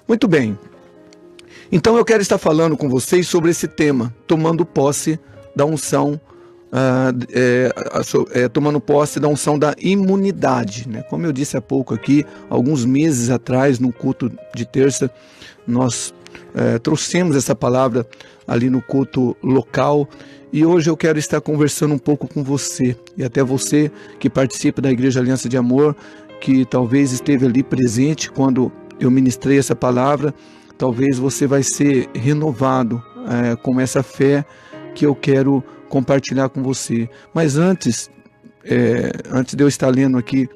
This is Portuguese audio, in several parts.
Muito bem. Então eu quero estar falando com vocês sobre esse tema, tomando posse da unção, tomando posse da unção da imunidade, né? Como eu disse há pouco aqui, alguns meses atrás, no culto de terça, nós trouxemos essa palavra ali no culto local, e hoje eu quero estar conversando um pouco com você, e até você que participa da Igreja Aliança de Amor, que talvez esteve ali presente quando eu ministrei essa palavra. Talvez você vai ser renovado com essa fé que eu quero compartilhar com você. Mas antes de eu estar lendo aqui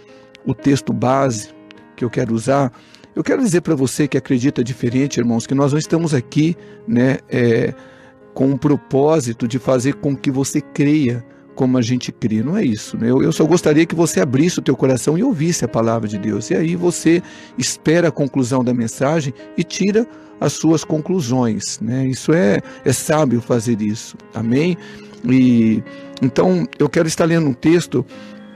o texto base que eu quero usar, eu quero dizer para você que acredita diferente, irmãos, que nós não estamos aqui, né, com o propósito de fazer com que você creia como a gente crê. Não é isso, né? Eu só gostaria que você abrisse o teu coração e ouvisse a palavra de Deus. E aí você espera a conclusão da mensagem e tira as suas conclusões, né? Isso é sábio fazer isso. Amém? E então eu quero estar lendo um texto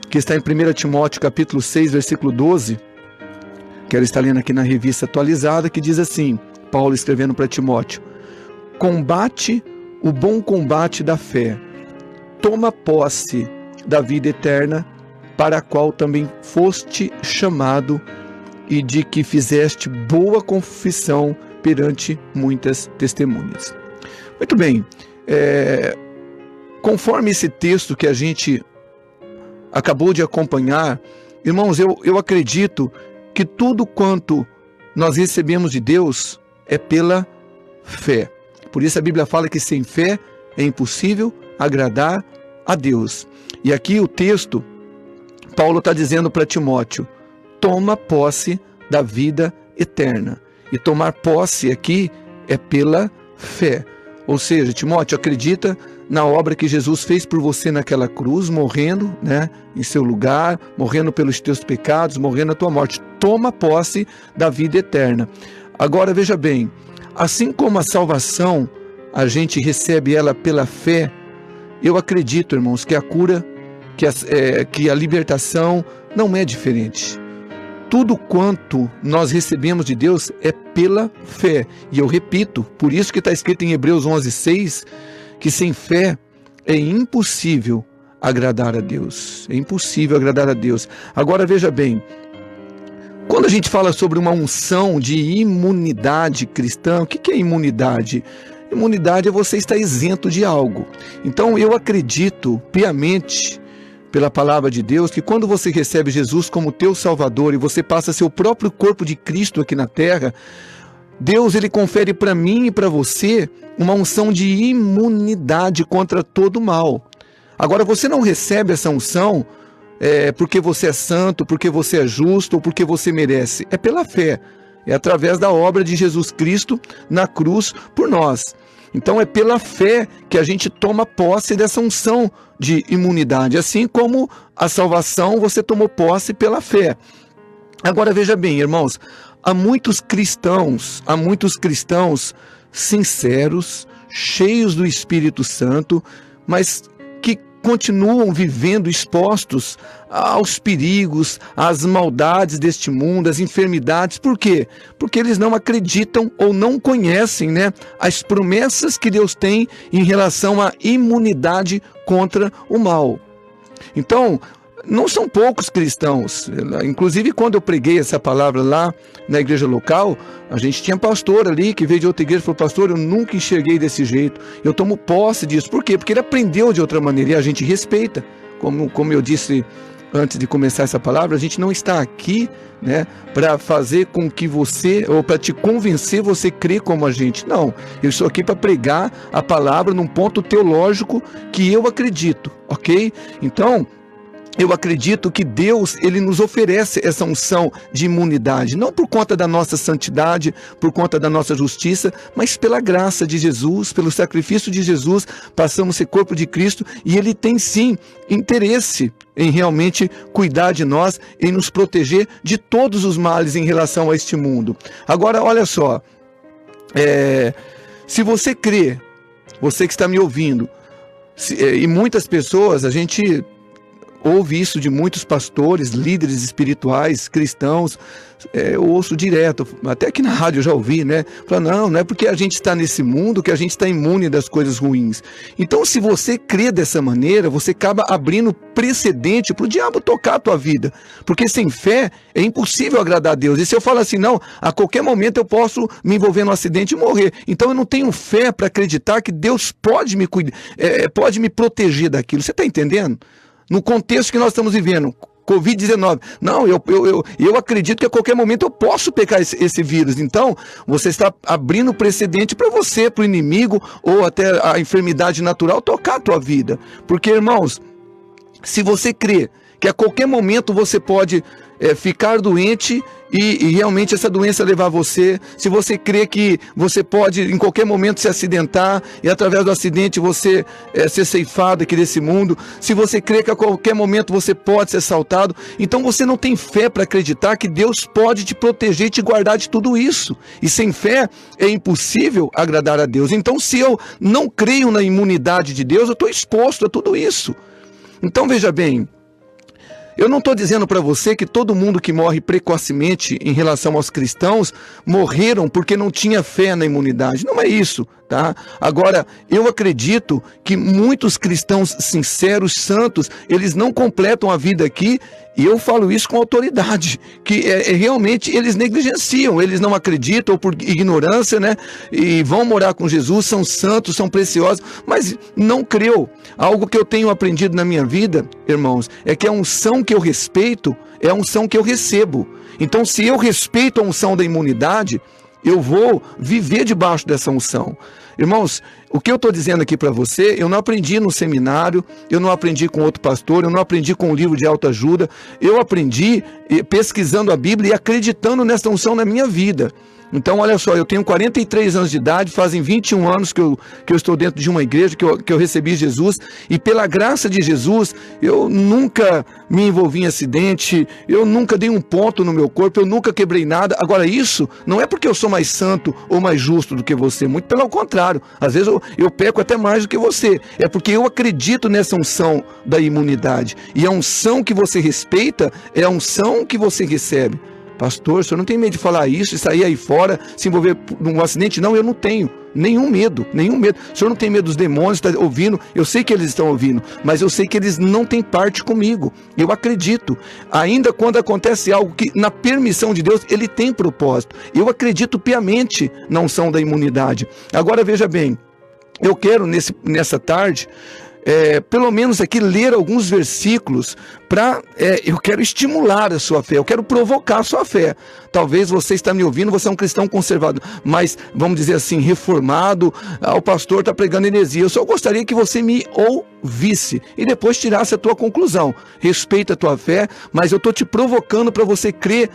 que está em 1 Timóteo capítulo 6, versículo 12. Quero estar lendo aqui na revista atualizada, que diz assim, Paulo escrevendo para Timóteo: combate o bom combate da fé, toma posse da vida eterna, para a qual também foste chamado, e de que fizeste boa confissão perante muitas testemunhas. Muito bem, conforme esse texto que a gente acabou de acompanhar, irmãos, eu acredito que tudo quanto nós recebemos de Deus é pela fé. Por isso a Bíblia fala que sem fé é impossível agradar a Deus. E aqui o texto, Paulo está dizendo para Timóteo: toma posse da vida eterna. E tomar posse aqui é pela fé. Ou seja, Timóteo, acredita na obra que Jesus fez por você naquela cruz, morrendo, né, em seu lugar, morrendo pelos teus pecados, morrendo a tua morte. Toma posse da vida eterna. Agora veja bem, assim como a salvação, a gente recebe ela pela fé, eu acredito, irmãos, que a cura, que a libertação não é diferente. Tudo quanto nós recebemos de Deus é pela fé. E eu repito, por isso que está escrito em Hebreus 11:6, que sem fé é impossível agradar a Deus. É impossível agradar a Deus. Agora veja bem, quando a gente fala sobre uma unção de imunidade cristã, o que é imunidade? Imunidade é você estar isento de algo. Então eu acredito piamente, pela palavra de Deus, que quando você recebe Jesus como teu Salvador e você passa seu próprio corpo de Cristo aqui na terra, Deus ele confere para mim e para você uma unção de imunidade contra todo mal. Agora você não recebe essa unção porque você é santo, porque você é justo ou porque você merece. É pela fé. É através da obra de Jesus Cristo na cruz por nós. Então é pela fé que a gente toma posse dessa unção de imunidade. Assim como a salvação, você tomou posse pela fé. Agora veja bem, irmãos, há muitos cristãos sinceros, cheios do Espírito Santo, mas que continuam vivendo expostos aos perigos, às maldades deste mundo, às enfermidades. Por quê? Porque eles não acreditam ou não conhecem, né, as promessas que Deus tem em relação à imunidade contra o mal. Então, não são poucos cristãos. Inclusive, quando eu preguei essa palavra lá na igreja local, a gente tinha pastor ali que veio de outra igreja e falou: pastor, eu nunca enxerguei desse jeito, eu tomo posse disso. Por quê? Porque ele aprendeu de outra maneira e a gente respeita. Como eu disse antes de começar essa palavra, a gente não está aqui, né, para fazer com que você, ou para te convencer você crer como a gente. Não, eu estou aqui para pregar a palavra num ponto teológico que eu acredito, ok? Então, eu acredito que Deus, ele nos oferece essa unção de imunidade, não por conta da nossa santidade, por conta da nossa justiça, mas pela graça de Jesus, pelo sacrifício de Jesus, passamos a ser corpo de Cristo, e ele tem sim interesse em realmente cuidar de nós, em nos proteger de todos os males em relação a este mundo. Agora, olha só, se você crê, você que está me ouvindo, e muitas pessoas, a gente ouve isso de muitos pastores, líderes espirituais, cristãos, eu ouço direto, até aqui na rádio eu já ouvi, né? Fala, não é porque a gente está nesse mundo que a gente está imune das coisas ruins. Então, se você crê dessa maneira, você acaba abrindo precedente para o diabo tocar a tua vida. Porque sem fé é impossível agradar a Deus. E se eu falo assim, não, a qualquer momento eu posso me envolver num acidente e morrer. Então eu não tenho fé para acreditar que Deus pode me cuidar, pode me proteger daquilo. Você está entendendo? No contexto que nós estamos vivendo, Covid-19. Não, eu acredito que a qualquer momento eu posso pegar esse vírus. Então, você está abrindo precedente para você, para o inimigo, ou até a enfermidade natural tocar a tua vida. Porque, irmãos, se você crê que a qualquer momento você pode ficar doente e realmente essa doença levar você, se você crê que você pode em qualquer momento se acidentar e através do acidente você ser ceifado aqui desse mundo, se você crê que a qualquer momento você pode ser assaltado, então você não tem fé para acreditar que Deus pode te proteger e te guardar de tudo isso. E sem fé é impossível agradar a Deus. Então, se eu não creio na imunidade de Deus, eu estou exposto a tudo isso. Então, veja bem, eu não estou dizendo para você que todo mundo que morre precocemente em relação aos cristãos morreram porque não tinha fé na imunidade. Não é isso, tá? Agora, eu acredito que muitos cristãos sinceros, santos, eles não completam a vida aqui, e eu falo isso com autoridade, que realmente eles negligenciam, eles não acreditam, ou por ignorância, né? E vão morar com Jesus, são santos, são preciosos, mas não creu. Algo que eu tenho aprendido na minha vida, irmãos, é que a unção que eu respeito é a unção que eu recebo. Então, se eu respeito a unção da imunidade, eu vou viver debaixo dessa unção. Irmãos, o que eu estou dizendo aqui para você, eu não aprendi no seminário, eu não aprendi com outro pastor, eu não aprendi com um livro de autoajuda, eu aprendi pesquisando a Bíblia e acreditando nessa unção na minha vida. Então, olha só, eu tenho 43 anos de idade, fazem 21 anos que eu estou dentro de uma igreja, que eu recebi Jesus, e pela graça de Jesus, eu nunca me envolvi em acidente, eu nunca dei um ponto no meu corpo, eu nunca quebrei nada. Agora, isso não é porque eu sou mais santo ou mais justo do que você, muito pelo contrário. Às vezes eu peco até mais do que você, é porque eu acredito nessa unção da imunidade, e a unção que você respeita é a unção que você recebe. Pastor, o senhor não tem medo de falar isso e sair aí fora, se envolver num acidente? Não, eu não tenho nenhum medo. O senhor não tem medo dos demônios, está ouvindo? Eu sei que eles estão ouvindo, mas eu sei que eles não têm parte comigo. Eu acredito. Ainda quando acontece algo que, na permissão de Deus, ele tem propósito. Eu acredito piamente na unção da imunidade. Agora, veja bem, eu quero nessa tarde, pelo menos aqui, ler alguns versículos eu quero estimular a sua fé, eu quero provocar a sua fé. Talvez você está me ouvindo, você é um cristão conservador, mas vamos dizer assim, reformado, o pastor está pregando heresia. Eu só gostaria que você me ouvisse e depois tirasse a tua conclusão. Respeita a tua fé, mas eu estou te provocando para você crer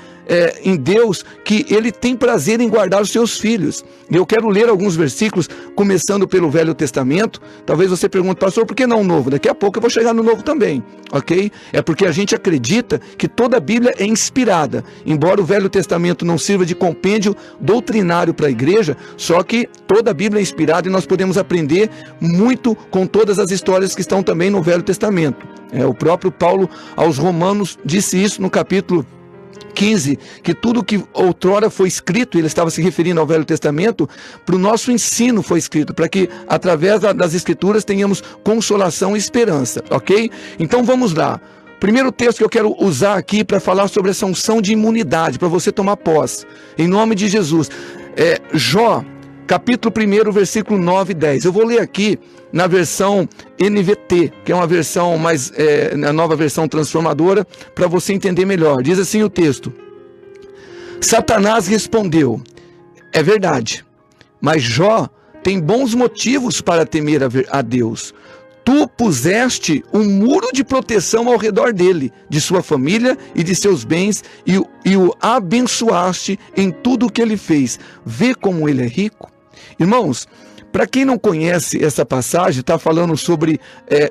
em Deus, que Ele tem prazer em guardar os seus filhos. Eu quero ler alguns versículos, começando pelo Velho Testamento. Talvez você pergunte, pastor, por que não o Novo? Daqui a pouco eu vou chegar no Novo também, ok? É porque a gente acredita que toda a Bíblia é inspirada. Embora o Velho Testamento não sirva de compêndio doutrinário para a igreja, só que toda a Bíblia é inspirada e nós podemos aprender muito com todas as histórias que estão também no Velho Testamento. O próprio Paulo aos Romanos disse isso no capítulo 15, que tudo que outrora foi escrito, ele estava se referindo ao Velho Testamento, para o nosso ensino foi escrito, para que através das Escrituras tenhamos consolação e esperança, ok? Então vamos lá. Primeiro texto que eu quero usar aqui para falar sobre essa unção de imunidade, para você tomar posse, em nome de Jesus. Jó, capítulo 1, versículo 9 e 10. Eu vou ler aqui na versão NVT, que é uma versão mais, a nova versão transformadora, para você entender melhor. Diz assim o texto: Satanás respondeu, é verdade, mas Jó tem bons motivos para temer a Deus. Tu puseste um muro de proteção ao redor dele, de sua família e de seus bens, e o abençoaste em tudo o que ele fez. Vê como ele é rico. Irmãos, Para quem não conhece essa passagem, está falando sobre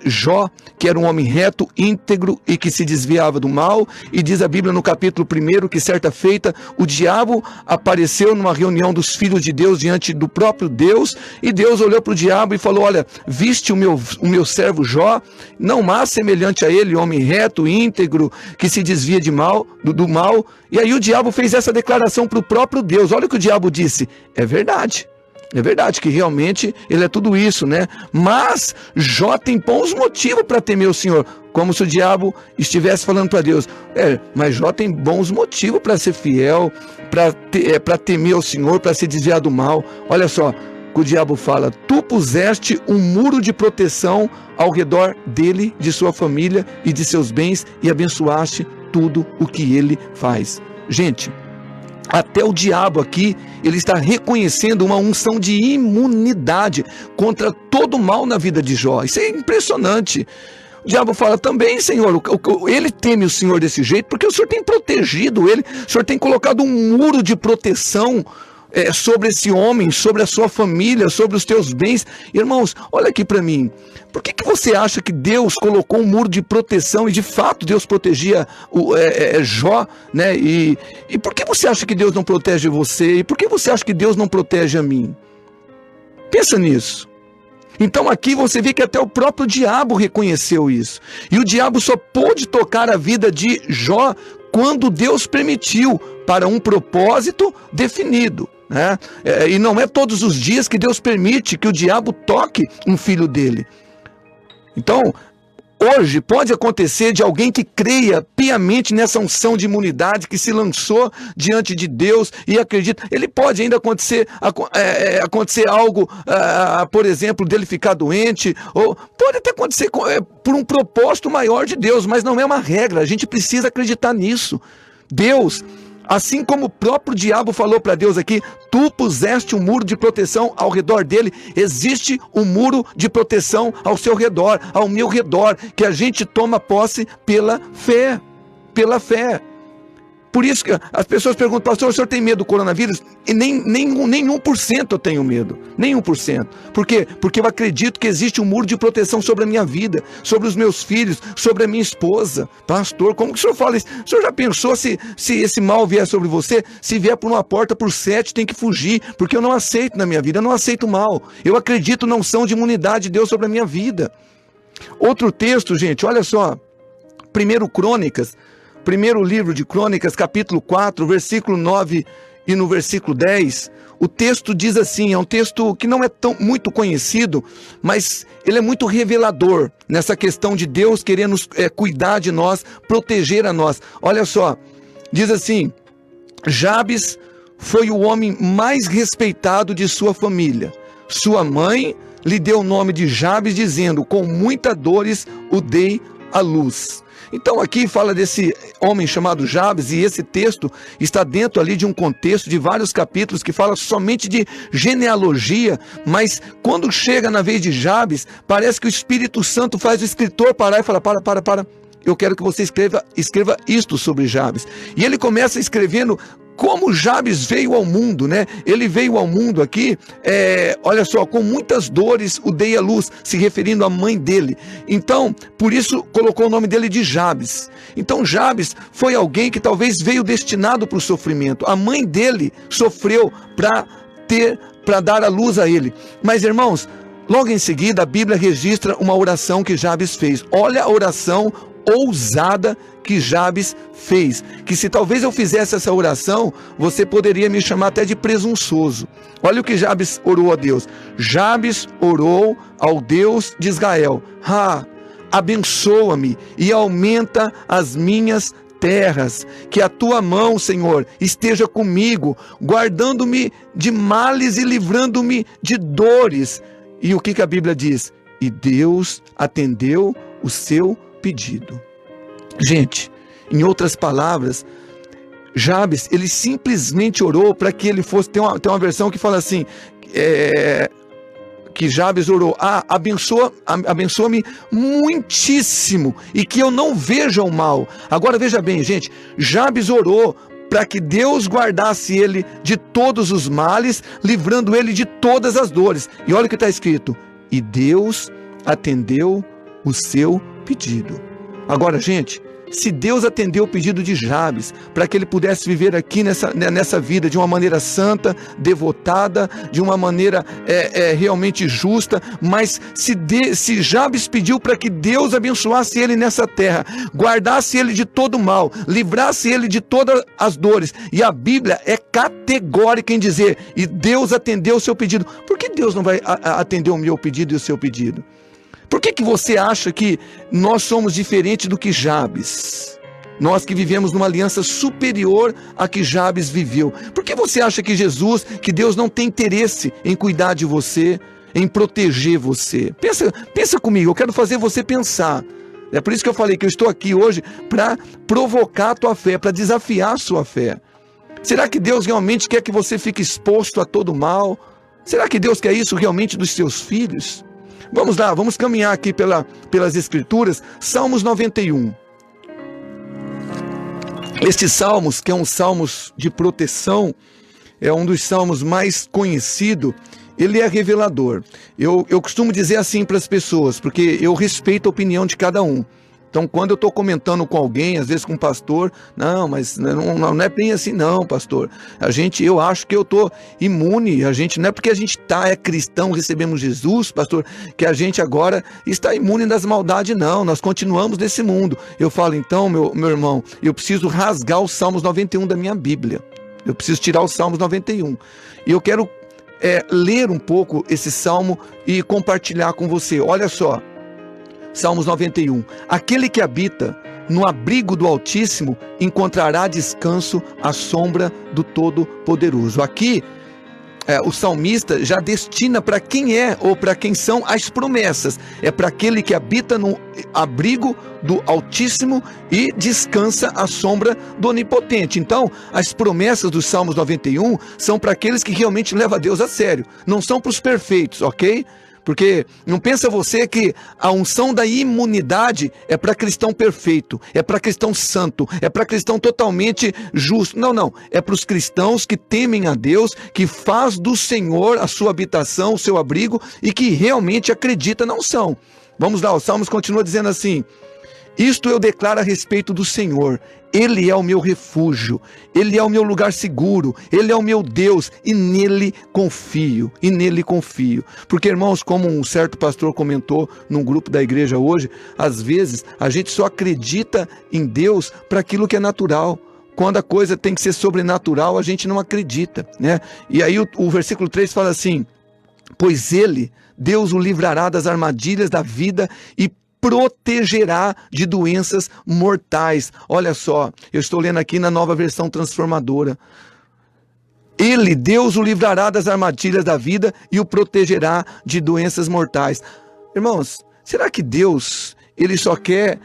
Jó, que era um homem reto, íntegro e que se desviava do mal. E diz a Bíblia no capítulo 1 que certa feita o diabo apareceu numa reunião dos filhos de Deus diante do próprio Deus. E Deus olhou para o diabo e falou: olha, viste o meu servo Jó? Não há semelhante a ele, homem reto, íntegro, que se desvia do mal. E aí o diabo fez essa declaração para o próprio Deus. Olha o que o diabo disse: é verdade que realmente ele é tudo isso, né? Mas Jó tem bons motivos para temer o Senhor. Como se o diabo estivesse falando para Deus: mas Jó tem bons motivos para ser fiel, para temer o Senhor, para se desviar do mal. Olha só que o diabo fala: tu puseste um muro de proteção ao redor dele, de sua família e de seus bens, e abençoaste tudo o que ele faz. Gente, até o diabo aqui, ele está reconhecendo uma unção de imunidade contra todo o mal na vida de Jó. Isso é impressionante. O diabo fala também: Senhor, ele teme o Senhor desse jeito porque o Senhor tem protegido ele, o Senhor tem colocado um muro de proteção sobre esse homem, sobre a sua família, sobre os teus bens. Irmãos, olha aqui para mim. Por que você acha que Deus colocou um muro de proteção e de fato Deus protegia Jó, né? E por que você acha que Deus não protege você? E por que você acha que Deus não protege a mim? Pensa nisso. Então aqui você vê que até o próprio diabo reconheceu isso. E o diabo só pôde tocar a vida de Jó quando Deus permitiu, para um propósito definido, né? E não é todos os dias que Deus permite que o diabo toque um filho dele. Então, hoje pode acontecer de alguém que creia piamente nessa unção de imunidade, que se lançou diante de Deus e acredita. Ele pode ainda acontecer algo, por exemplo, dele ficar doente, ou pode até acontecer por um propósito maior de Deus, mas não é uma regra. A gente precisa acreditar nisso. Deus, assim como o próprio diabo falou para Deus aqui: tu puseste um muro de proteção ao redor dele, existe um muro de proteção ao seu redor, ao meu redor, que a gente toma posse pela fé. Pela fé. Por isso que as pessoas perguntam: pastor, o senhor tem medo do coronavírus? E nem 1% eu tenho medo. Nem 1%. Por quê? Porque eu acredito que existe um muro de proteção sobre a minha vida, sobre os meus filhos, sobre a minha esposa. Pastor, como que o senhor fala isso? O senhor já pensou se esse mal vier sobre você? Se vier por uma porta por 7, tem que fugir, porque eu não aceito na minha vida, eu não aceito mal. Eu acredito na unção de imunidade de Deus sobre a minha vida. Outro texto, gente, olha só. 1 Crônicas, primeiro livro de Crônicas, capítulo 4, versículo 9 e no versículo 10, o texto diz assim, é um texto que não é muito conhecido, mas ele é muito revelador nessa questão de Deus querendo cuidar de nós, proteger a nós. Olha só, diz assim: Jabes foi o homem mais respeitado de sua família. Sua mãe lhe deu o nome de Jabes, dizendo: com muitas dores o dei à luz. Então aqui fala desse homem chamado Jabes, e esse texto está dentro ali de um contexto de vários capítulos que fala somente de genealogia, mas quando chega na vez de Jabes, parece que o Espírito Santo faz o escritor parar e falar: para, eu quero que você escreva isto sobre Jabes. E ele começa escrevendo como Jabes veio ao mundo, né? Ele veio ao mundo aqui, olha só, com muitas dores o dei à luz, se referindo à mãe dele. Então, por isso colocou o nome dele de Jabes. Então Jabes foi alguém que talvez veio destinado para o sofrimento. A mãe dele sofreu para dar à luz a ele. Mas, irmãos, logo em seguida a Bíblia registra uma oração que Jabes fez. Olha a oração ousada que Jabes fez, que se talvez eu fizesse essa oração, você poderia me chamar até de presunçoso. Olha o que Jabes orou a Deus. Jabes orou ao Deus de Israel: abençoa-me e aumenta as minhas terras, que a tua mão, Senhor, esteja comigo, guardando-me de males e livrando-me de dores. E o que a Bíblia diz? E Deus atendeu o seu pedido. Gente, em outras palavras, Jabes, ele simplesmente orou para que ele fosse... Tem uma versão que fala assim, que Jabes orou: abençoa-me muitíssimo, e que eu não veja o mal. Agora veja bem, gente, Jabes orou para que Deus guardasse ele de todos os males, livrando ele de todas as dores. E olha o que está escrito: e Deus atendeu o seu pedido. Agora, gente, se Deus atendeu o pedido de Jabes para que ele pudesse viver aqui nessa vida de uma maneira santa, devotada, de uma maneira realmente justa, mas se Jabes pediu para que Deus abençoasse ele nessa terra, guardasse ele de todo mal, livrasse ele de todas as dores, e a Bíblia é categórica em dizer: e Deus atendeu o seu pedido. Por que Deus não vai atender o meu pedido e o seu pedido? Por que você acha que nós somos diferentes do que Jabes? Nós que vivemos numa aliança superior à que Jabes viveu. Por que você acha que Deus não tem interesse em cuidar de você, em proteger você? Pensa comigo, eu quero fazer você pensar. É por isso que eu falei que eu estou aqui hoje para provocar a tua fé, para desafiar a sua fé. Será que Deus realmente quer que você fique exposto a todo mal? Será que Deus quer isso realmente dos seus filhos? Vamos lá, vamos caminhar aqui pelas Escrituras. Salmos 91. Estes salmos, que é um salmos de proteção, é um dos salmos mais conhecidos, ele é revelador. Eu costumo dizer assim para as pessoas, porque eu respeito a opinião de cada um. Então, quando eu estou comentando com alguém, às vezes com um pastor, não, mas não é bem assim não, pastor. Eu acho que eu estou imune, não é porque a gente é cristão, recebemos Jesus, pastor, que a gente agora está imune das maldades, não. Nós continuamos nesse mundo. Eu falo, então, meu irmão, eu preciso rasgar os Salmos 91 da minha Bíblia. Eu preciso tirar os Salmos 91. E eu quero ler um pouco esse salmo e compartilhar com você. Olha só. Salmos 91. Aquele que habita no abrigo do Altíssimo encontrará descanso à sombra do Todo-Poderoso. Aqui, o salmista já destina para quem ou para quem são as promessas. É para aquele que habita no abrigo do Altíssimo e descansa à sombra do Onipotente. Então, as promessas dos Salmos 91 são para aqueles que realmente levam a Deus a sério. Não são para os perfeitos, ok? Porque não pensa você que a unção da imunidade é para cristão perfeito, é para cristão santo, é para cristão totalmente justo. Não. É para os cristãos que temem a Deus, que faz do Senhor a sua habitação, o seu abrigo e que realmente acredita na unção. Vamos lá, o Salmos continua dizendo assim: isto eu declaro a respeito do Senhor. Ele é o meu refúgio, Ele é o meu lugar seguro, Ele é o meu Deus, e nele confio, Porque, irmãos, como um certo pastor comentou num grupo da igreja hoje, às vezes a gente só acredita em Deus para aquilo que é natural. Quando a coisa tem que ser sobrenatural, a gente não acredita, né? E aí o versículo 3 fala assim: pois Ele, Deus, o livrará das armadilhas da vida e protegerá de doenças mortais. Olha só, eu estou lendo aqui na Nova Versão Transformadora. Ele, Deus, o livrará das armadilhas da vida e o protegerá de doenças mortais. Irmãos, será que Deus, Ele só quer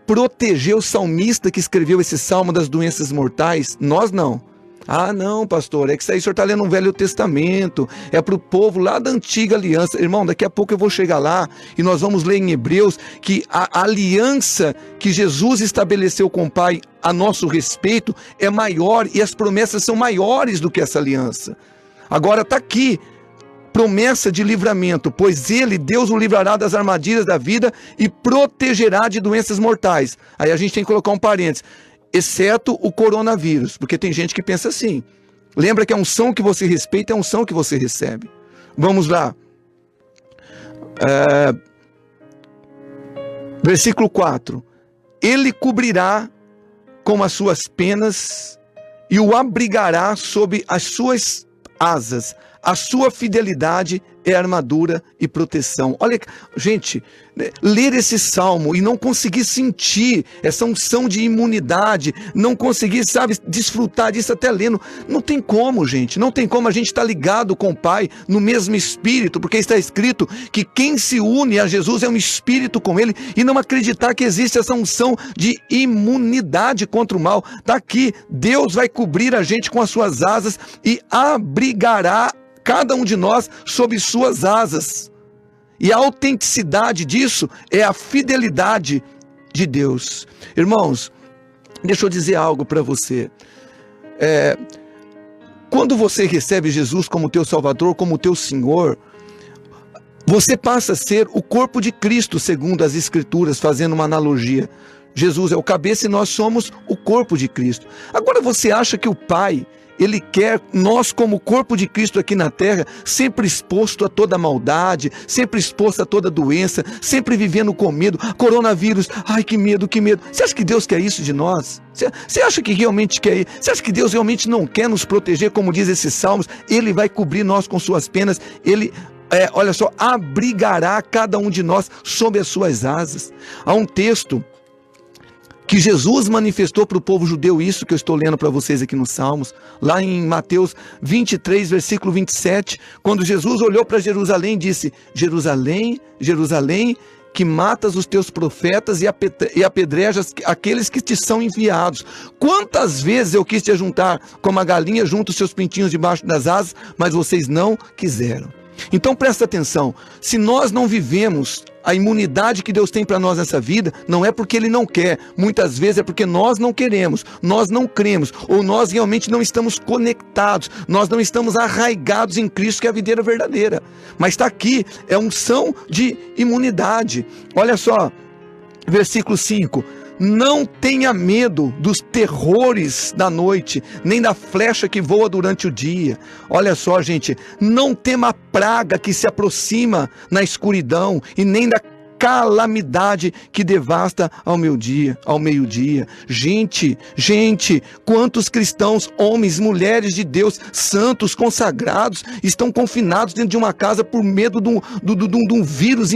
proteger o salmista que escreveu esse salmo das doenças mortais? Nós não. Ah, não, pastor, é que isso aí o senhor está lendo um Velho Testamento, é para o povo lá da antiga aliança. Irmão, daqui a pouco eu vou chegar lá e nós vamos ler em Hebreus que a aliança que Jesus estabeleceu com o Pai a nosso respeito é maior e as promessas são maiores do que essa aliança. Agora está aqui, promessa de livramento, pois Ele, Deus, o livrará das armadilhas da vida e protegerá de doenças mortais. Aí a gente tem que colocar um parênteses. Exceto o coronavírus, porque tem gente que pensa assim. Lembra que a unção que você respeita é a unção que você recebe. Vamos lá. Versículo 4. Ele cobrirá com as suas penas e o abrigará sob as suas asas. A sua fidelidade é armadura e proteção. Olha, gente, ler esse salmo e não conseguir sentir essa unção de imunidade, não conseguir, desfrutar disso até lendo, não tem como, gente, não tem como a gente estar ligado com o Pai no mesmo espírito, porque está escrito que quem se une a Jesus é um espírito com Ele, e não acreditar que existe essa unção de imunidade contra o mal. Está aqui, Deus vai cobrir a gente com as suas asas e abrigará cada um de nós sob suas asas. E a autenticidade disso é a fidelidade de Deus. Irmãos, deixa eu dizer algo para você. quando você recebe Jesus como teu Salvador, como teu Senhor, você passa a ser o corpo de Cristo, segundo as Escrituras, fazendo uma analogia. Jesus é o cabeça e nós somos o corpo de Cristo. Agora você acha que o Pai, Ele quer nós como corpo de Cristo aqui na terra, sempre exposto a toda maldade, sempre exposto a toda doença, sempre vivendo com medo, coronavírus, ai que medo, que medo. Você acha que Deus quer isso de nós? Você acha que realmente quer isso? Você acha que Deus realmente não quer nos proteger, como diz esses salmos? Ele vai cobrir nós com suas penas, Ele... olha só, abrigará cada um de nós sob as suas asas. Há um texto que Jesus manifestou para o povo judeu, isso que eu estou lendo para vocês aqui nos Salmos, lá em Mateus 23, versículo 27, quando Jesus olhou para Jerusalém e disse: Jerusalém, Jerusalém, que matas os teus profetas e apedrejas aqueles que te são enviados. Quantas vezes eu quis te ajuntar como a galinha junta os seus pintinhos debaixo das asas, mas vocês não quiseram. Então presta atenção, se nós não vivemos a imunidade que Deus tem para nós nessa vida, não é porque Ele não quer, muitas vezes é porque nós não queremos, nós não cremos, ou nós realmente não estamos conectados, nós não estamos arraigados em Cristo, que é a videira verdadeira. Mas está aqui, é unção de imunidade. Olha só, versículo 5. Não tenha medo dos terrores da noite, nem da flecha que voa durante o dia. Olha só, gente, não tema a praga que se aproxima na escuridão, e nem da calamidade que devasta ao meio-dia. Gente, quantos cristãos, homens, mulheres de Deus, santos, consagrados, estão confinados dentro de uma casa por medo de um vírus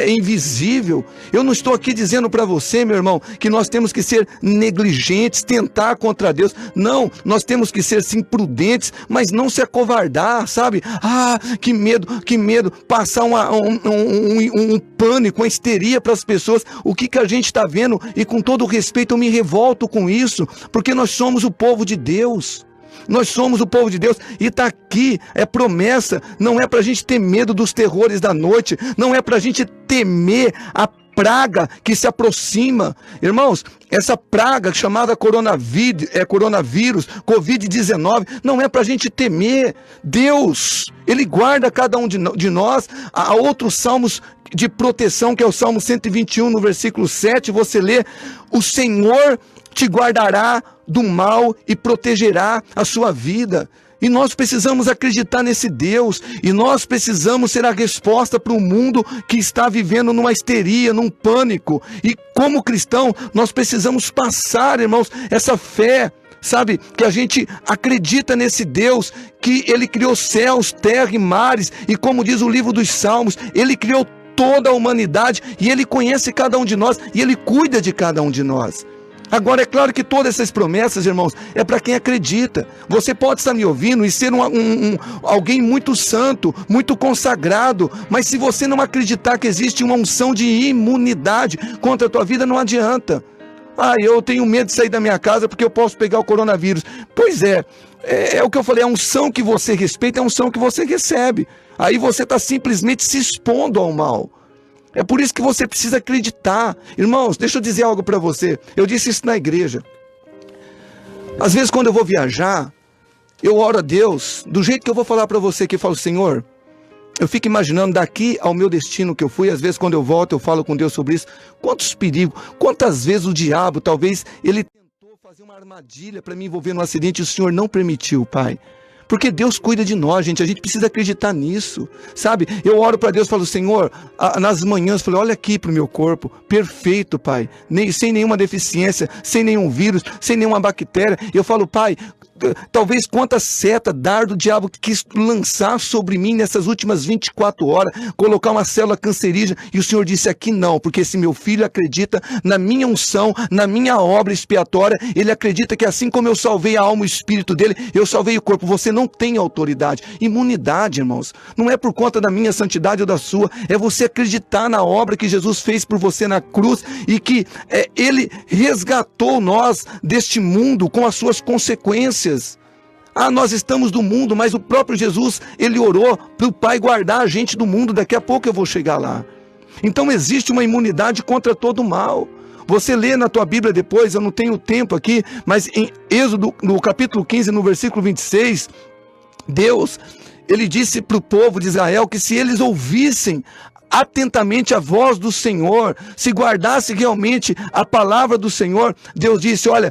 invisível. Eu não estou aqui dizendo para você, meu irmão, que nós temos que ser negligentes, tentar contra Deus. Não, nós temos que ser sim prudentes, mas não se acovardar, sabe? Ah, que medo, passar um pânico, uma histeria para as pessoas. O que a gente está vendo, e com todo respeito eu me revolto com isso, porque nós somos o povo de Deus. Nós somos o povo de Deus, e está aqui, é promessa, não é para a gente ter medo dos terrores da noite, não é para a gente temer a praga que se aproxima. Irmãos, essa praga chamada coronavírus, Covid-19, não é para a gente temer. Deus, Ele guarda cada um de nós. Há outros salmos de proteção, que é o Salmo 121, no versículo 7, você lê: o Senhor te guardará do mal e protegerá a sua vida. E nós precisamos acreditar nesse Deus, e nós precisamos ser a resposta para o mundo que está vivendo numa histeria, num pânico. E como cristão, nós precisamos passar, irmãos, essa fé, sabe, que a gente acredita nesse Deus, que Ele criou céus, terra e mares, e como diz o livro dos Salmos, Ele criou toda a humanidade, e Ele conhece cada um de nós, e Ele cuida de cada um de nós. Agora, é claro que todas essas promessas, irmãos, é para quem acredita. Você pode estar me ouvindo e ser alguém muito santo, muito consagrado, mas se você não acreditar que existe uma unção de imunidade contra a tua vida, não adianta. Ah, eu tenho medo de sair da minha casa porque eu posso pegar o coronavírus. Pois é o que eu falei, a unção que você respeita é a unção que você recebe. Aí você está simplesmente se expondo ao mal. É por isso que você precisa acreditar. Irmãos, deixa eu dizer algo para você. Eu disse isso na igreja. Às vezes quando eu vou viajar, eu oro a Deus, do jeito que eu vou falar para você, que eu falo: Senhor, eu fico imaginando daqui ao meu destino que eu fui. Às vezes quando eu volto, eu falo com Deus sobre isso. Quantos perigos, quantas vezes o diabo, talvez ele tentou fazer uma armadilha para me envolver num acidente e o Senhor não permitiu, Pai. Porque Deus cuida de nós, gente, a gente precisa acreditar nisso, sabe? Eu oro para Deus e falo: Senhor, nas manhãs, falei: olha aqui para o meu corpo, perfeito, Pai, sem nenhuma deficiência, sem nenhum vírus, sem nenhuma bactéria. Eu falo: Pai, talvez quanta seta, dardo o diabo quis lançar sobre mim nessas últimas 24 horas, colocar uma célula cancerígena, e o Senhor disse: aqui não, porque esse meu filho acredita na minha unção, na minha obra expiatória, ele acredita que assim como eu salvei a alma e o espírito dele, eu salvei o corpo. Você não tem autoridade. Imunidade, irmãos, não é por conta da minha santidade ou da sua, é você acreditar na obra que Jesus fez por você na cruz, e que Ele resgatou nós deste mundo com as suas consequências. Ah, nós estamos do mundo, mas o próprio Jesus, Ele orou para o Pai guardar a gente do mundo. Daqui a pouco eu vou chegar lá. Então existe uma imunidade contra todo o mal. Você lê na tua Bíblia depois, eu não tenho tempo aqui, mas em Êxodo, no capítulo 15, no versículo 26, Deus, ele disse para o povo de Israel que se eles ouvissem atentamente a voz do Senhor, se guardasse realmente a palavra do Senhor, Deus disse, olha,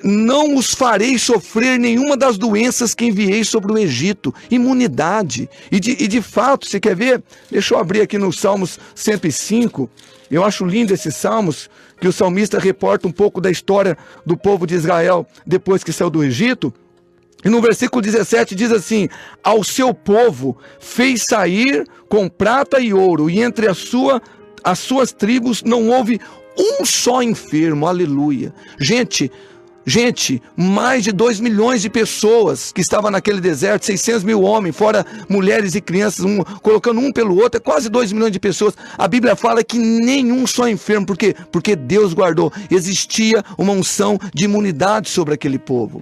não os farei sofrer nenhuma das doenças que enviei sobre o Egito. Imunidade. E de fato, você quer ver? Deixa eu abrir aqui no Salmos 105. Eu acho lindo esses salmos, que o salmista reporta um pouco da história do povo de Israel depois que saiu do Egito. E no versículo 17 diz assim, ao seu povo fez sair com prata e ouro, e entre as suas tribos não houve um só enfermo. Aleluia. Gente, mais de 2 milhões de pessoas que estavam naquele deserto, 600 mil homens, fora mulheres e crianças, colocando um pelo outro, é quase 2 milhões de pessoas. A Bíblia fala que nenhum só enfermo, por quê? Porque Deus guardou, existia uma unção de imunidade sobre aquele povo.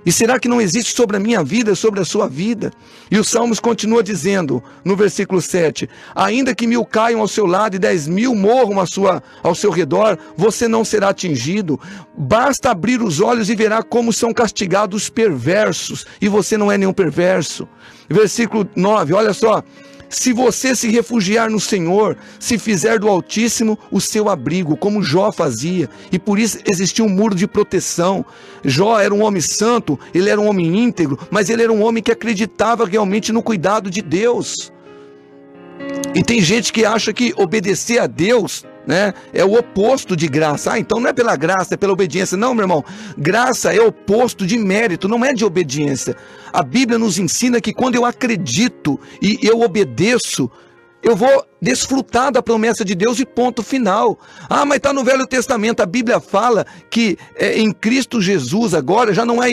E será que não existe sobre a minha vida, sobre a sua vida? E o Salmos continua dizendo, no versículo 7, ainda que 1000 caiam ao seu lado e 10.000 morram ao seu redor, você não será atingido. Basta abrir os olhos e verá como são castigados os perversos, e você não é nenhum perverso. Versículo 9, olha só. Se você se refugiar no Senhor, se fizer do Altíssimo o seu abrigo, como Jó fazia, e por isso existia um muro de proteção. Jó era um homem santo, ele era um homem íntegro, mas ele era um homem que acreditava realmente no cuidado de Deus. E tem gente que acha que obedecer a Deus, né, é o oposto de graça. Então não é pela graça, é pela obediência. Não, meu irmão, graça é o oposto de mérito, não é de obediência. A Bíblia nos ensina que quando eu acredito e eu obedeço, eu vou desfrutar da promessa de Deus e ponto final. Ah, mas está no Velho Testamento. A Bíblia fala que em Cristo Jesus agora já não há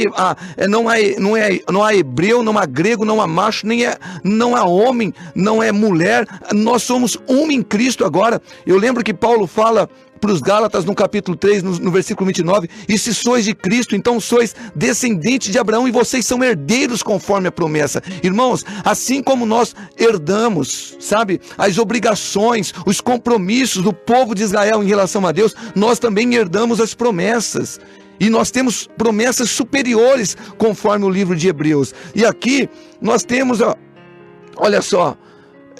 hebreu, não há grego, não há macho, não há homem, não é mulher. Nós somos um em Cristo agora. Eu lembro que Paulo fala para os Gálatas no capítulo 3, no versículo 29, e se sois de Cristo, então sois descendentes de Abraão e vocês são herdeiros conforme a promessa. Irmãos, assim como nós herdamos, sabe, as obrigações, os compromissos do povo de Israel em relação a Deus, nós também herdamos as promessas. E nós temos promessas superiores conforme o livro de Hebreus. E aqui nós temos, olha só,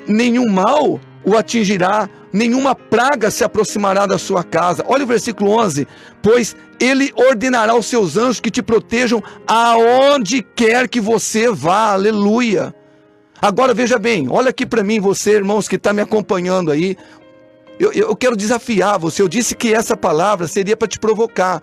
nenhum mal o atingirá, nenhuma praga se aproximará da sua casa. Olha o versículo 11, pois ele ordenará aos seus anjos que te protejam aonde quer que você vá. Aleluia. Agora veja bem, olha aqui para mim, você, irmãos, que está me acompanhando aí. Eu quero desafiar você. Eu disse que essa palavra seria para te provocar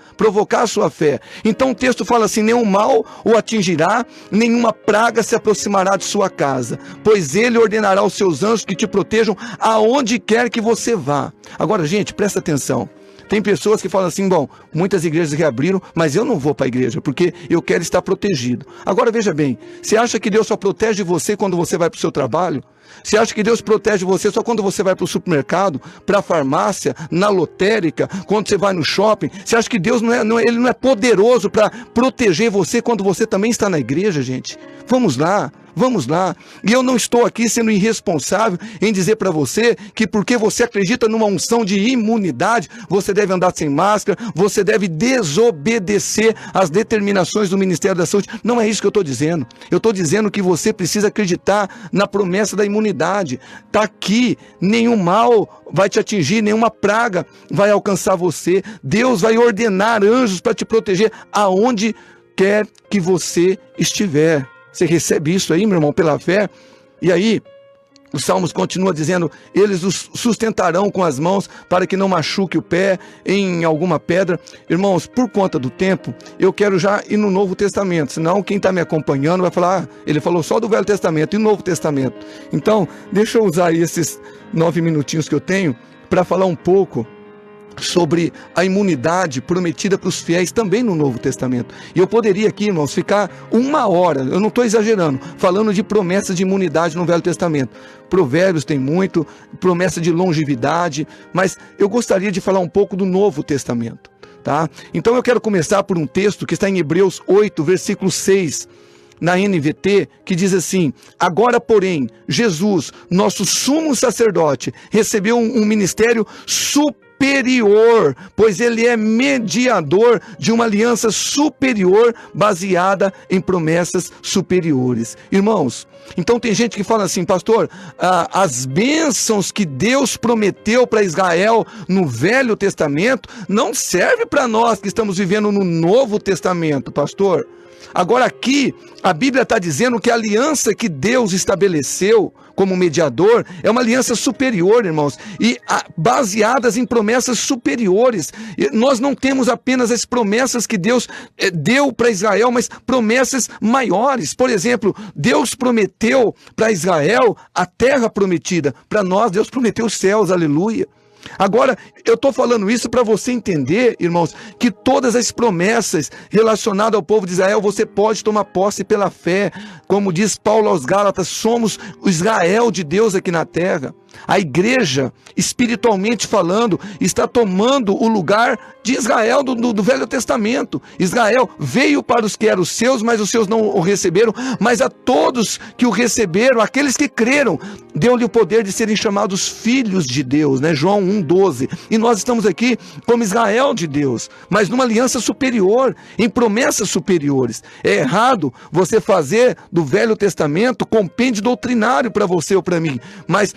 a sua fé. Então o texto fala assim, nenhum mal o atingirá, nenhuma praga se aproximará de sua casa, pois ele ordenará aos seus anjos que te protejam aonde quer que você vá. Agora, gente, presta atenção. Tem pessoas que falam assim, bom, muitas igrejas reabriram, mas eu não vou para a igreja, porque eu quero estar protegido. Agora veja bem, você acha que Deus só protege você quando você vai para o seu trabalho? Você acha que Deus protege você só quando você vai para o supermercado, para a farmácia, na lotérica, quando você vai no shopping? Você acha que Deus ele não é poderoso para proteger você quando você também está na igreja, gente? Vamos lá. E eu não estou aqui sendo irresponsável em dizer para você que porque você acredita numa unção de imunidade, você deve andar sem máscara, você deve desobedecer às determinações do Ministério da Saúde. Não é isso que eu estou dizendo. Eu estou dizendo que você precisa acreditar na promessa da imunidade. Está aqui, nenhum mal vai te atingir, nenhuma praga vai alcançar você. Deus vai ordenar anjos para te proteger aonde quer que você estiver. Você recebe isso aí, meu irmão, pela fé? E aí, os Salmos continua dizendo, eles os sustentarão com as mãos para que não machuque o pé em alguma pedra. Irmãos, por conta do tempo, eu quero já ir no Novo Testamento, senão quem está me acompanhando vai falar, ele falou só do Velho Testamento e no Novo Testamento. Então, deixa eu usar aí esses 9 minutinhos que eu tenho para falar um pouco sobre a imunidade prometida para os fiéis também no Novo Testamento. E eu poderia aqui, irmãos, ficar 1 hora, eu não estou exagerando, falando de promessas de imunidade no Velho Testamento. Provérbios tem muito, promessa de longevidade, mas eu gostaria de falar um pouco do Novo Testamento, tá? Então eu quero começar por um texto que está em Hebreus 8, versículo 6, na NVT, que diz assim, agora porém, Jesus, nosso sumo sacerdote, recebeu um ministério superior superior, pois ele é mediador de uma aliança superior baseada em promessas superiores. Irmãos, então tem gente que fala assim, pastor, as bênçãos que Deus prometeu para Israel no Velho Testamento não serve para nós que estamos vivendo no Novo Testamento, pastor. Agora aqui, a Bíblia está dizendo que a aliança que Deus estabeleceu como mediador é uma aliança superior, irmãos, e baseadas em promessas superiores. E nós não temos apenas as promessas que Deus deu para Israel, mas promessas maiores. Por exemplo, Deus prometeu para Israel a terra prometida. Para nós, Deus prometeu os céus, aleluia. Agora, eu estou falando isso para você entender, irmãos, que todas as promessas relacionadas ao povo de Israel, você pode tomar posse pela fé. Como diz Paulo aos Gálatas, somos o Israel de Deus aqui na terra. A igreja, espiritualmente falando, está tomando o lugar de Israel do Velho Testamento. Israel veio para os que eram os seus, mas os seus não o receberam. Mas a todos que o receberam, aqueles que creram, deu-lhe o poder de serem chamados filhos de Deus, né? João 1,12. E nós estamos aqui como Israel de Deus, mas numa aliança superior, em promessas superiores. É errado você fazer do Velho Testamento compêndio doutrinário para você ou para mim, mas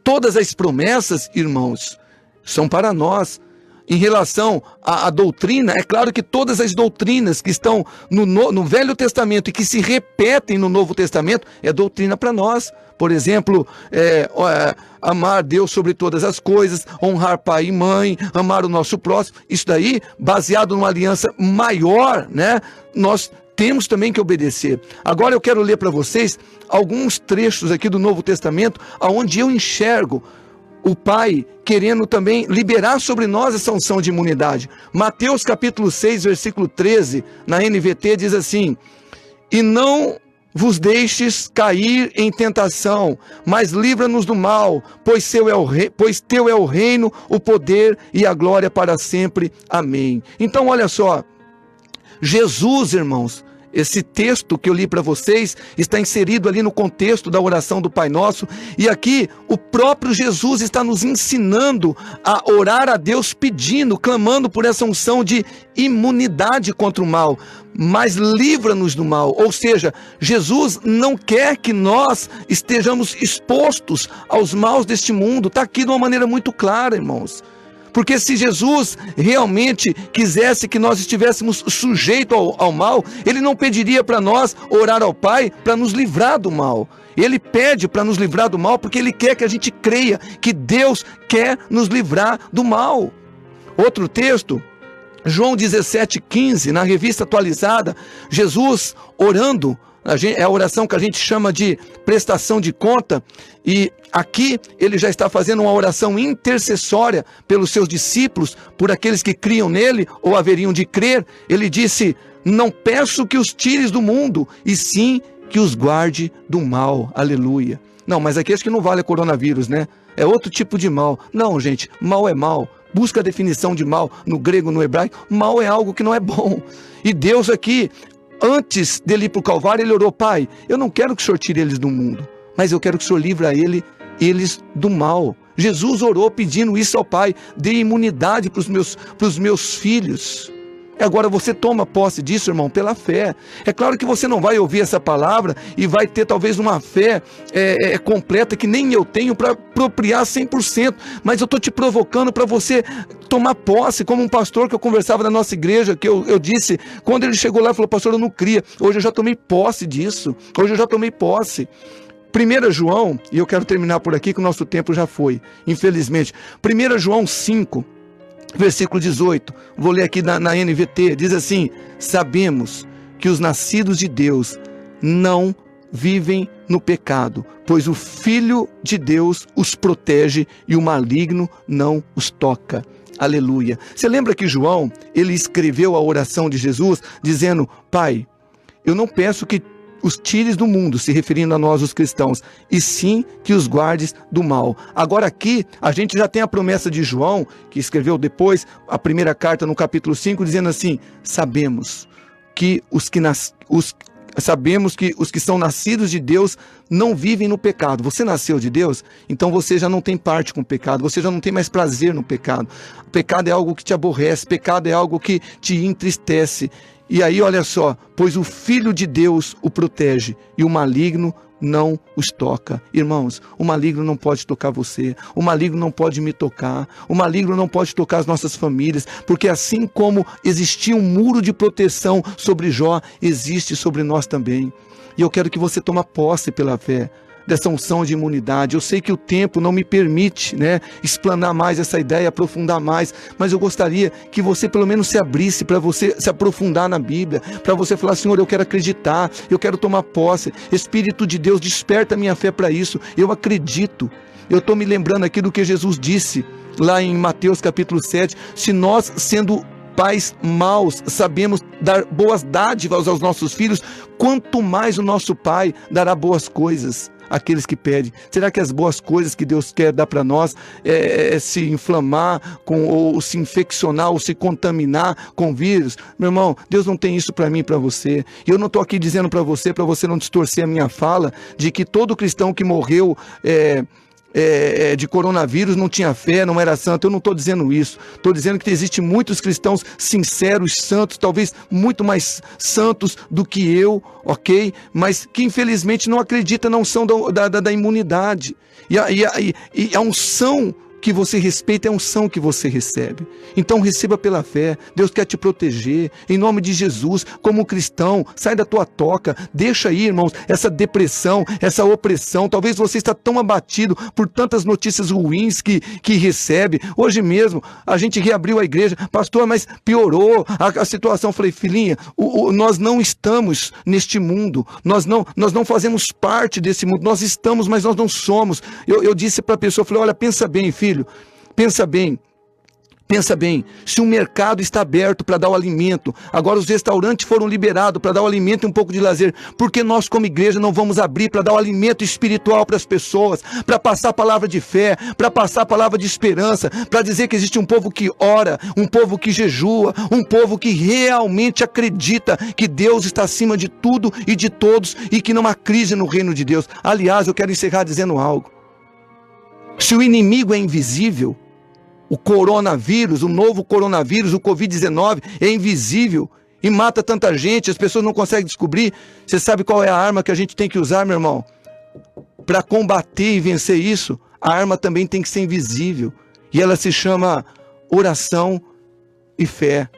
todas as promessas, irmãos, são para nós. Em relação à doutrina, é claro que todas as doutrinas que estão no Velho Testamento e que se repetem no Novo Testamento, é doutrina para nós. Por exemplo, amar Deus sobre todas as coisas, honrar pai e mãe, amar o nosso próximo. Isso daí, baseado numa aliança maior, né? Nós temos também que obedecer. Agora eu quero ler para vocês alguns trechos aqui do Novo Testamento, onde eu enxergo o Pai querendo também liberar sobre nós essa unção de imunidade. Mateus capítulo 6, versículo 13, na NVT diz assim: e não vos deixes cair em tentação, mas livra-nos do mal, pois teu é o reino, o poder e a glória para sempre. Amém. Então olha só, Jesus, irmãos, esse texto que eu li para vocês está inserido ali no contexto da oração do Pai Nosso, e aqui o próprio Jesus está nos ensinando a orar a Deus pedindo, clamando por essa unção de imunidade contra o mal, mas livra-nos do mal. Ou seja, Jesus não quer que nós estejamos expostos aos maus deste mundo. Está aqui de uma maneira muito clara, irmãos. Porque se Jesus realmente quisesse que nós estivéssemos sujeitos ao mal, Ele não pediria para nós orar ao Pai para nos livrar do mal. Ele pede para nos livrar do mal porque Ele quer que a gente creia que Deus quer nos livrar do mal. Outro texto, João 17,15, na revista atualizada, Jesus orando, é a oração que a gente chama de prestação de conta, e aqui ele já está fazendo uma oração intercessória pelos seus discípulos, por aqueles que criam nele ou haveriam de crer. Ele disse: não peço que os tires do mundo, e sim que os guarde do mal. Aleluia. Não, mas aqui acho que não vale coronavírus, né? É outro tipo de mal. Não, gente, mal é mal. Busca a definição de mal no grego, no hebraico. Mal é algo que não é bom. E Deus aqui, antes dele ir para o Calvário, ele orou: Pai, eu não quero que o Senhor tire eles do mundo, mas eu quero que o Senhor livre eles do mal. Jesus orou pedindo isso ao Pai: dê imunidade para os meus filhos. Agora você toma posse disso, irmão, pela fé. É claro que você não vai ouvir essa palavra e vai ter talvez uma fé completa que nem eu tenho para apropriar 100%, mas eu estou te provocando para você tomar posse, como um pastor que eu conversava na nossa igreja, que eu disse, quando ele chegou lá, falou: pastor, eu não cria. Hoje eu já tomei posse disso. Hoje eu já tomei posse. 1 João, e eu quero terminar por aqui que o nosso tempo já foi, infelizmente. 1 João 5, versículo 18, vou ler aqui na NVT, diz assim: sabemos que os nascidos de Deus não vivem no pecado, pois o Filho de Deus os protege e o maligno não os toca. Aleluia. Você lembra que João, ele escreveu a oração de Jesus, dizendo: Pai, eu não peço que os tires do mundo, se referindo a nós os cristãos, e sim que os guardes do mal. Agora aqui, a gente já tem a promessa de João, que escreveu depois a primeira carta no capítulo 5, dizendo assim: sabemos que Mas sabemos que os que são nascidos de Deus não vivem no pecado. Você nasceu de Deus, então você já não tem parte com o pecado, você já não tem mais prazer no pecado. O pecado é algo que te aborrece, pecado é algo que te entristece. E aí, olha só, pois o Filho de Deus o protege e o maligno não os toca. Irmãos, o maligno não pode tocar você, o maligno não pode me tocar, o maligno não pode tocar as nossas famílias, porque assim como existia um muro de proteção sobre Jó, existe sobre nós também. E eu quero que você tome posse pela fé dessa unção de imunidade. Eu sei que o tempo não me permite, explanar mais essa ideia, aprofundar mais, mas eu gostaria que você pelo menos se abrisse para você se aprofundar na Bíblia, para você falar: Senhor, eu quero acreditar, eu quero tomar posse. Espírito de Deus, desperta a minha fé para isso. Eu acredito. Eu estou me lembrando aqui do que Jesus disse lá em Mateus capítulo 7, se nós, sendo pais maus, sabemos dar boas dádivas aos nossos filhos, quanto mais o nosso Pai dará boas coisas àqueles que pedem. Será que as boas coisas que Deus quer dar para nós é se inflamar, ou se infeccionar, ou se contaminar com vírus? Meu irmão, Deus não tem isso para mim e para você. E eu não estou aqui dizendo para você não distorcer a minha fala, de que todo cristão que morreu de coronavírus não tinha fé, não era santo. Eu não estou dizendo isso. Estou dizendo que existem muitos cristãos sinceros, santos, talvez muito mais santos do que eu, ok? Mas que infelizmente não acreditam na unção da imunidade. E a unção que você respeita é a unção que você recebe. Então receba pela fé. Deus quer te proteger, em nome de Jesus. Como cristão, sai da tua toca, deixa aí, irmãos, essa depressão, essa opressão. Talvez você está tão abatido por tantas notícias ruins que recebe. Hoje mesmo a gente reabriu a igreja: pastor, mas piorou a situação. Eu falei: filhinha, nós não estamos neste mundo, nós não fazemos parte desse mundo. Nós estamos, mas nós não somos. Eu disse para a pessoa, falei: olha, pensa bem, filho, pensa bem, se o mercado está aberto para dar o alimento, agora os restaurantes foram liberados para dar o alimento e um pouco de lazer, por que nós como igreja não vamos abrir para dar o alimento espiritual para as pessoas, para passar a palavra de fé, para passar a palavra de esperança, para dizer que existe um povo que ora, um povo que jejua, um povo que realmente acredita que Deus está acima de tudo e de todos e que não há crise no reino de Deus. Aliás, eu quero encerrar dizendo algo: se o inimigo é invisível, o coronavírus, o novo coronavírus, o Covid-19 é invisível e mata tanta gente, as pessoas não conseguem descobrir. Você sabe qual é a arma que a gente tem que usar, meu irmão? Para combater e vencer isso, a arma também tem que ser invisível. E ela se chama oração e fé.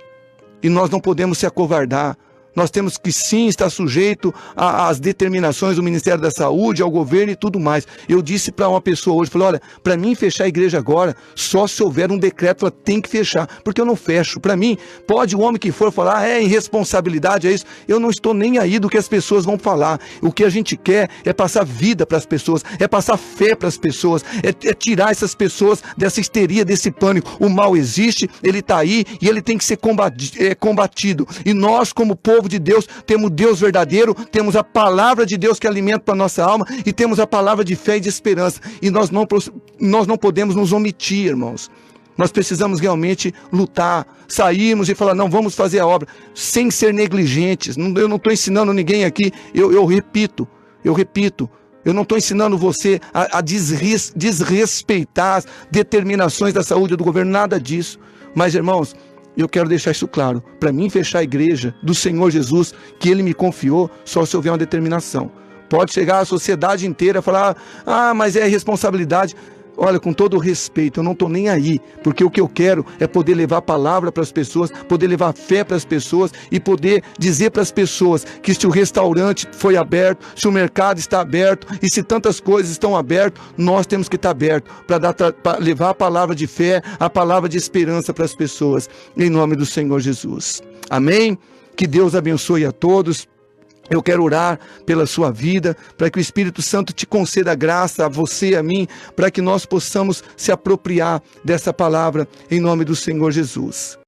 E nós não podemos se acovardar. Nós temos que sim estar sujeito às determinações do Ministério da Saúde, ao governo e tudo mais. Eu disse para uma pessoa hoje, falei: olha, para mim fechar a igreja agora, só se houver um decreto, ela tem que fechar, porque eu não fecho. Para mim, pode o homem que for falar: é irresponsabilidade, é isso. Eu não estou nem aí do que as pessoas vão falar. O que a gente quer é passar vida para as pessoas, é passar fé para as pessoas, é tirar essas pessoas dessa histeria, desse pânico. O mal existe, ele está aí e ele tem que ser combatido. E nós, como povo de Deus, temos Deus verdadeiro, temos a palavra de Deus que alimenta para a nossa alma e temos a palavra de fé e de esperança. E nós não podemos nos omitir, irmãos. Nós precisamos realmente lutar, sairmos e falar: não, vamos fazer a obra, sem ser negligentes. Eu não estou ensinando ninguém aqui, eu repito, eu não estou ensinando você a desrespeitar as determinações da saúde do governo, nada disso. Mas, irmãos, eu quero deixar isso claro: para mim fechar a igreja do Senhor Jesus, que Ele me confiou, só se houver uma determinação. Pode chegar a sociedade inteira e falar: ah, mas é responsabilidade. Olha, com todo o respeito, eu não estou nem aí, porque o que eu quero é poder levar a palavra para as pessoas, poder levar fé para as pessoas e poder dizer para as pessoas que se o restaurante foi aberto, se o mercado está aberto e se tantas coisas estão abertas, nós temos que estar abertos para levar a palavra de fé, a palavra de esperança para as pessoas, em nome do Senhor Jesus. Amém? Que Deus abençoe a todos. Eu quero orar pela sua vida, para que o Espírito Santo te conceda graça, a você e a mim, para que nós possamos se apropriar dessa palavra, em nome do Senhor Jesus.